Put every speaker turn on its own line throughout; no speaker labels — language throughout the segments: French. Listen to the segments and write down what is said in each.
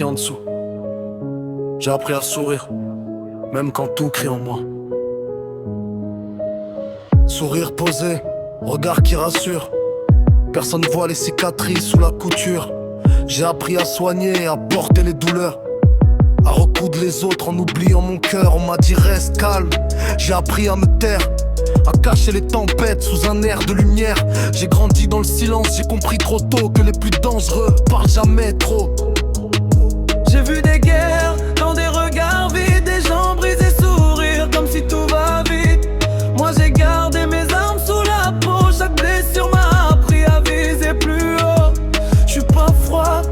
en dessous. J'ai appris à sourire, même quand tout crie en moi. Sourire posé, regard qui rassure. Personne voit les cicatrices sous la couture. J'ai appris à soigner et à porter les douleurs, à recoudre les autres en oubliant mon cœur. On m'a dit reste calme, j'ai appris à me taire, à cacher les tempêtes sous un air de lumière. J'ai grandi dans le silence, j'ai compris trop tôt que les plus dangereux parlent jamais trop.
J'ai vu des guerres dans des regards vides, des gens brisés sourire comme si tout va vite. Moi j'ai gardé mes armes sous la peau, chaque blessure m'a appris à viser plus haut. J'suis pas froid,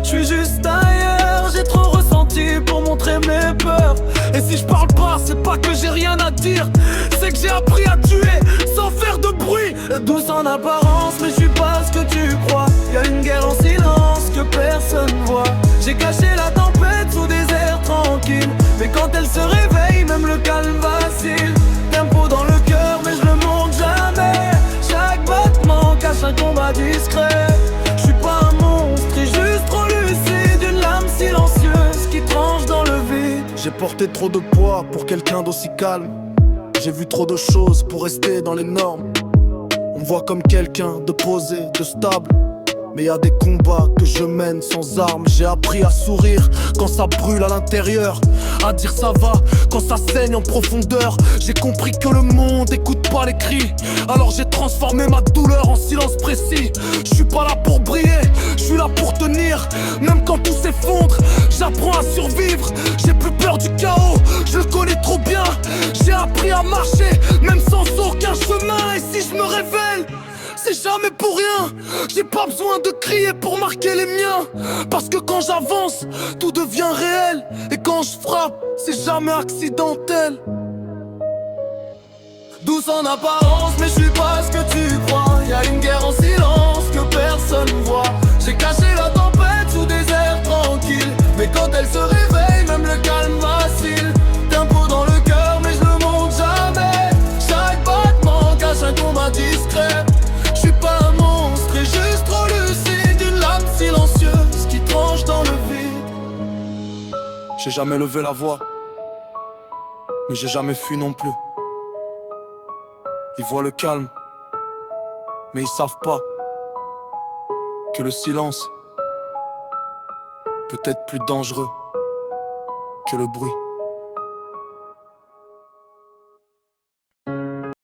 j'suis juste ailleurs, j'ai trop ressenti pour montrer mes peurs. Et si je parle pas, c'est pas que j'ai rien à dire, c'est que j'ai appris à tuer sans faire de bruit. Douce en apparence, mais je suis pas ce que tu crois. Y'a une guerre en silence que personne voit. J'ai caché la tempête sous des airs tranquilles, mais quand elle se réveille, même le calme vacille. Tempo dans le cœur, mais je le montre jamais. Chaque battement cache un combat discret. Je suis pas un monstre, et juste trop lucide, une lame silencieuse qui tranche dans le vide.
J'ai porté trop de poids pour quelqu'un d'aussi calme. J'ai vu trop de choses pour rester dans les normes. On me voit comme quelqu'un de posé, de stable, mais y a des combats que je mène sans armes. J'ai appris à sourire quand ça brûle à l'intérieur, à dire ça va quand ça saigne en profondeur. J'ai compris que le monde écoute pas les cris, alors j'ai transformé ma douleur en silence précis. Je suis pas là pour briller, je suis là pour tenir. Même quand tout s'effondre, j'apprends à survivre. J'ai plus peur du chaos, je le connais trop bien. J'ai appris à marcher, même sans aucun chemin. Et si je me révèle, c'est jamais pour rien. J'ai pas besoin de crier pour marquer les miens, parce que quand j'avance, tout devient réel. Et quand je frappe, c'est jamais accidentel.
Douce en apparence, mais je suis pas ce que tu crois. Y'a une guerre en silence que personne voit. J'ai caché la tempête sous des airs tranquilles, mais quand elle se réveille, même le calme vacille. Tempo dans le cœur, mais je le montre jamais. Chaque battement cache un combat discret. Je suis pas un monstre, et juste trop lucide, une lame silencieuse qui tranche dans le vide.
J'ai jamais levé la voix, mais j'ai jamais fui non plus. Ils voient le calme, mais ils savent pas que le silence peut être plus dangereux que le bruit.